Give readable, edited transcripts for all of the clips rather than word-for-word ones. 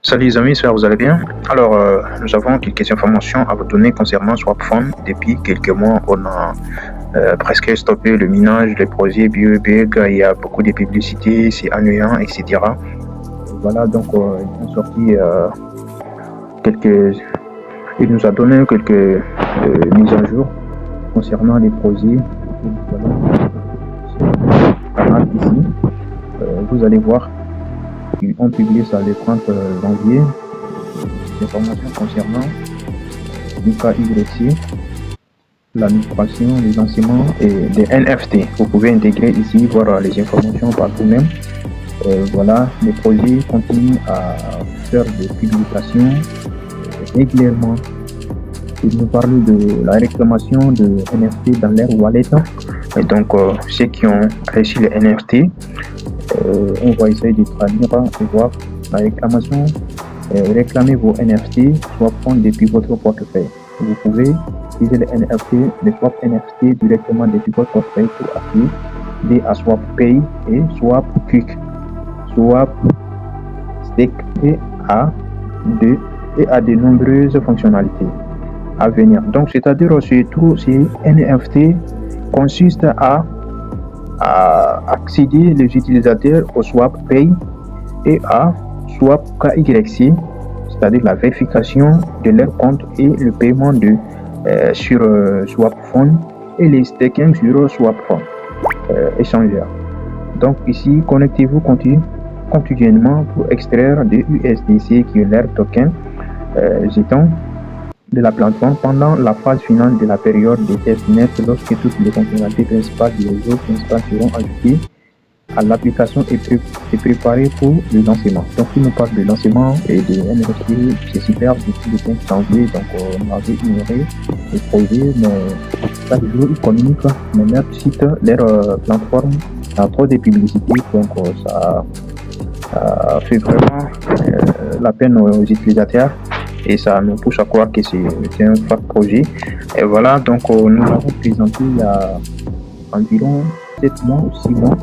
Salut les amis, j'espère que vous allez bien. Alors, nous avons quelques informations à vous donner concernant SwapFund. Depuis quelques mois, on a presque stoppé le minage, les projets BioBig, il y a beaucoup de publicités, c'est ennuyant, etc. Voilà, donc ils ont sorti quelques... Il nous a donné quelques mises à jour concernant les projets. Voilà, ici, vous allez voir, ils ont publié ça le 30 janvier. Des informations concernant l'UKYC, la migration, les lancements et des NFT. Vous pouvez intégrer ici, voir les informations par vous-même. Voilà, les projets continuent à faire des publications régulièrement. Ils nous parlent de la réclamation de NFT dans leur wallet. Et donc, ceux qui ont reçu les NFT, on va essayer de traduire et voir la réclamation. Réclamez vos NFT, SwapFund depuis votre portefeuille. Vous pouvez utiliser les NFT, les swap NFT directement depuis votre portefeuille pour accéder à SwapPay et SwapQuick, SwapStake et à de nombreuses fonctionnalités à venir. Donc, c'est-à-dire surtout ces NFT consistent à accéder les utilisateurs au SwapPay et à SwapKYC, c'est-à-dire la vérification de leur compte et le paiement sur SwapFund et les staking sur SwapFund échangeur. Donc ici, connectez-vous continuellement pour extraire des USDC qui est leur token jetons de la plateforme pendant la phase finale de la période de testnet, lorsque toutes les fonctionnalités principales du réseau principal seront ajoutées à l'application est préparée pour le lancement. Donc, il nous parle de lancement et de NFT, c'est super depuis le 5 janvier. Donc, on avait ignoré les projets, mais chaque jour, ils communiquent. Mais leur site, leur plateforme a trop de publicité. Donc, ça fait vraiment la peine aux utilisateurs et ça nous pousse à croire que c'est un fort projet. Et voilà, donc, nous l'avons présenté il y a environ 7 mois ou 6 mois.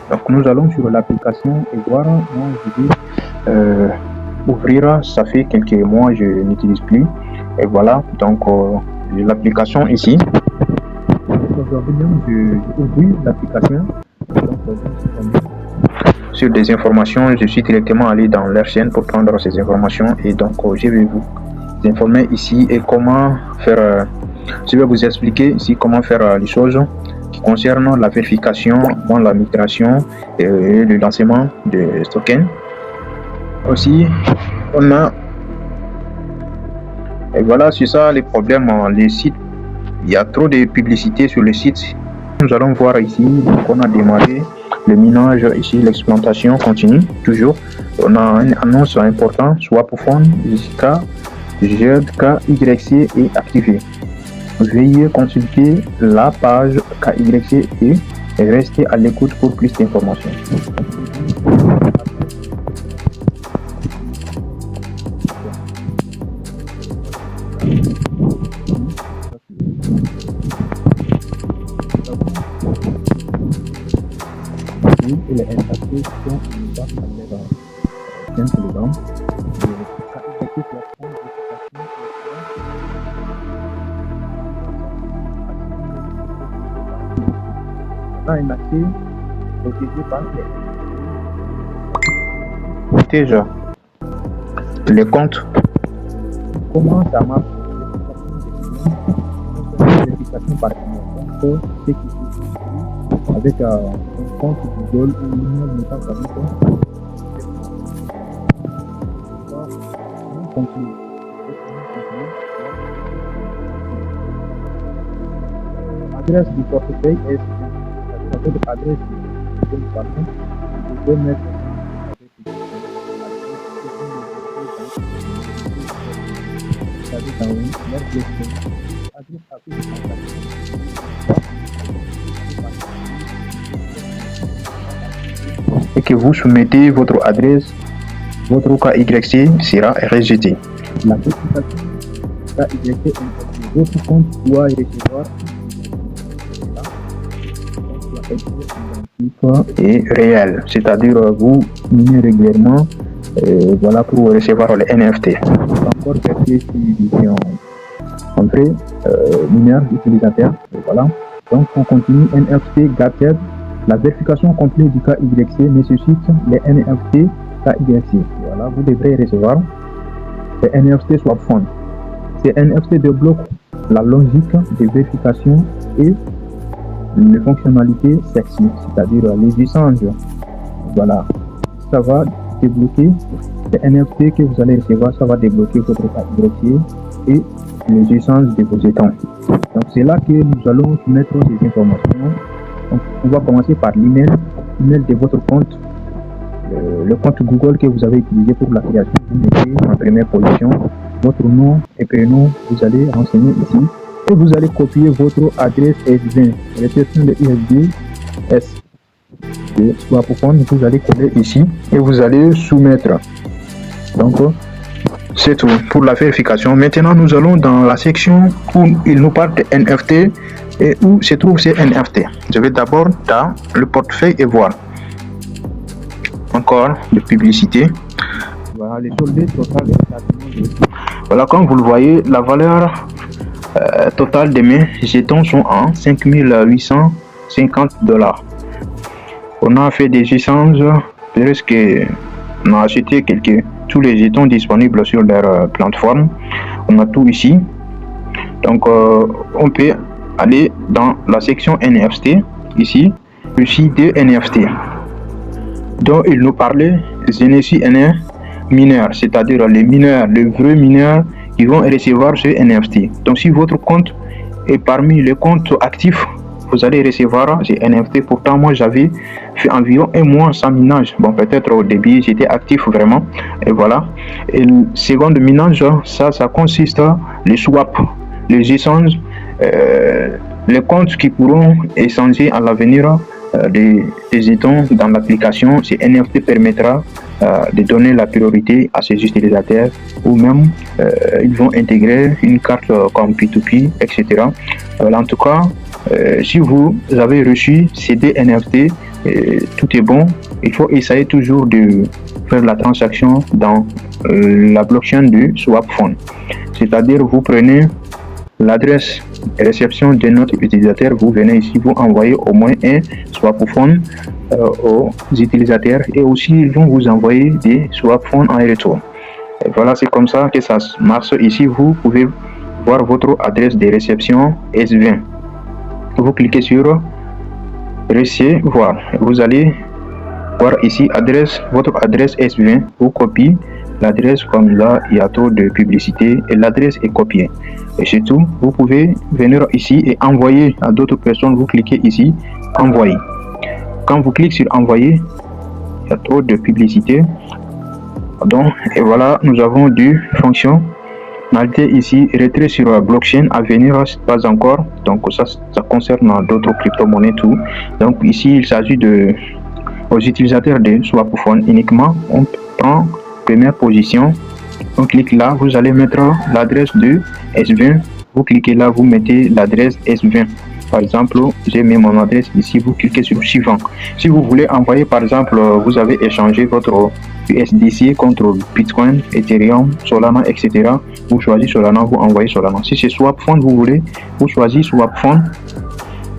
Donc nous allons sur l'application et voir. Moi je vais ouvrir, ça fait quelques mois je n'utilise plus. Et voilà, donc l'application ici. Aujourd'hui j'ai ouvert l'application. Sur des informations, je suis directement allé dans leur chaîne pour prendre ces informations et donc je vais vous informer ici et comment faire. Je vais vous expliquer ici comment faire les choses concernant la vérification, la migration et le lancement de tokens. Aussi, on a, et voilà, c'est ça les problèmes, les sites, il y a trop de publicité sur le site. Nous allons voir ici, donc on a démarré le minage, ici l'exploitation continue, toujours. On a une annonce importante, SwapFund, KYC est activé. Veuillez consulter la page KYC et restez à l'écoute pour plus d'informations. Et les NFT sont une base à l'air dedans. Un accès protégé par déjà les comptes. Comment ça marche? Vérification par email. Donc c'est qui avec un compte Google ou email mettant par exemple. Adresse du portefeuille est votre adresse de par contre, vous pouvez mettre et que vous soumettez votre adresse, votre KYC sera rejeté. La vérification KYC, votre compte doit recevoir et réel, c'est-à-dire vous minez régulièrement Voilà pour recevoir les NFT. Encore quelques subdivisions. Entrée, mineur, utilisateur. Voilà. Donc on continue. NFT Gated. La vérification complète du KYC nécessite les NFT KYC. Voilà, vous devrez recevoir les NFT Swap Fund. Ces NFT débloquent la logique de vérification et les fonctionnalités sexy, c'est-à-dire les échanges. Voilà, ça va débloquer les NFT que vous allez recevoir, ça va débloquer votre KYC et les échanges de vos jetons. Donc c'est là que nous allons mettre ces informations. Donc, on va commencer par l'email de votre compte. Le compte Google que vous avez utilisé pour la création, vous mettez en première position votre nom et prénom, vous allez renseigner ici et vous allez copier votre adresse S20, réception de USB S de SwapFund, vous allez coller ici et vous allez soumettre. Donc c'est tout pour la vérification. Maintenant nous allons dans la section où il nous parle de NFT et où se trouvent ces NFT. Je vais d'abord dans le portefeuille et voir. Encore de publicité. Voilà les soldés total. Voilà, comme vous le voyez, la valeur totale de mes jetons sont en 5850 $. On a fait des échanges, presque on a acheté tous les jetons disponibles sur leur plateforme. On a tout ici. Donc on peut aller dans la section NFT ici, ici des NFT dont il nous parlait. Genesis NF mineurs, c'est-à-dire les mineurs, les vrais mineurs qui vont recevoir ce NFT. Donc si votre compte est parmi les comptes actifs, vous allez recevoir ces NFT. Pourtant moi j'avais fait environ un mois sans minage. Bon, peut-être au début j'étais actif vraiment. Et voilà. Et le second minage, ça consiste les swaps, les échanges, les comptes qui pourront échanger à l'avenir des jetons dans l'application. Ces NFT permettra de donner la priorité à ces utilisateurs, ou même ils vont intégrer une carte comme P2P, etc. En tout cas, si vous avez reçu ces deux NFT, tout est bon. Il faut essayer toujours de faire la transaction dans la blockchain du SwapFund. C'est-à-dire, vous prenez l'adresse réception de notre utilisateur, vous venez ici, vous envoyez au moins un SwapFund aux utilisateurs et aussi ils vont vous envoyer des SwapFund en retour. Et voilà, c'est comme ça que ça marche. Ici, vous pouvez voir votre adresse de réception S20. Vous cliquez sur recevoir. Vous allez voir ici votre adresse S20. Vous copiez l'adresse, comme là il y a trop de publicité et l'adresse est copiée. Et c'est tout. Vous pouvez venir ici et envoyer à d'autres personnes. Vous cliquez ici, envoyer. Quand vous cliquez sur envoyer, il y a trop de publicité. Donc, et voilà, nous avons deux fonctions. Ici, retrait sur blockchain à venir, pas encore. Donc ça concerne d'autres crypto-monnaies tout. Donc ici, il s'agit de aux utilisateurs de SwapFund uniquement. On prend première position. On clique là, vous allez mettre l'adresse de S20. Vous cliquez là, vous mettez l'adresse S20. Par exemple, j'ai mis mon adresse ici, vous cliquez sur suivant. Si vous voulez envoyer, par exemple, vous avez échangé votre USDC contre Bitcoin, Ethereum, Solana, etc. Vous choisissez Solana, vous envoyez Solana. Si c'est SwapFund, vous voulez, vous choisissez SwapFund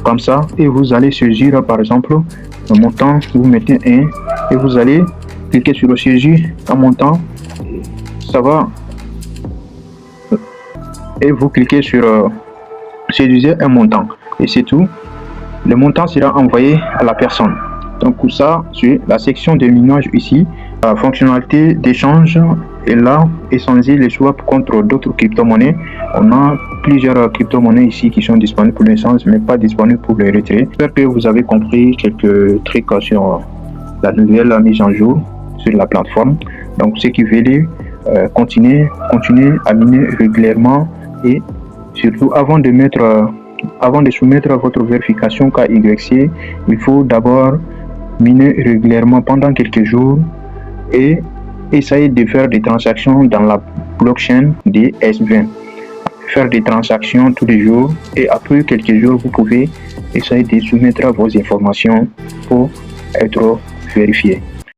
comme ça et vous allez saisir, par exemple, le montant, vous mettez 1 et vous allez cliquer sur le saisir un montant. Ça va et vous cliquez sur saisir un montant et c'est tout. Le montant sera envoyé à la personne. Donc pour ça, sur la section de minage ici, la fonctionnalité d'échange est là, échanger les swaps contre d'autres crypto-monnaies. On a plusieurs crypto-monnaies ici qui sont disponibles pour l'échange mais pas disponibles pour le retrait. J'espère que vous avez compris quelques trucs sur la nouvelle mise en jour sur la plateforme. Donc ceux qui veulent continuer à miner régulièrement et surtout avant de soumettre votre vérification KYC, il faut d'abord miner régulièrement pendant quelques jours et essayer de faire des transactions dans la blockchain des S20. Faire des transactions tous les jours et après quelques jours, vous pouvez essayer de soumettre vos informations pour être vérifié.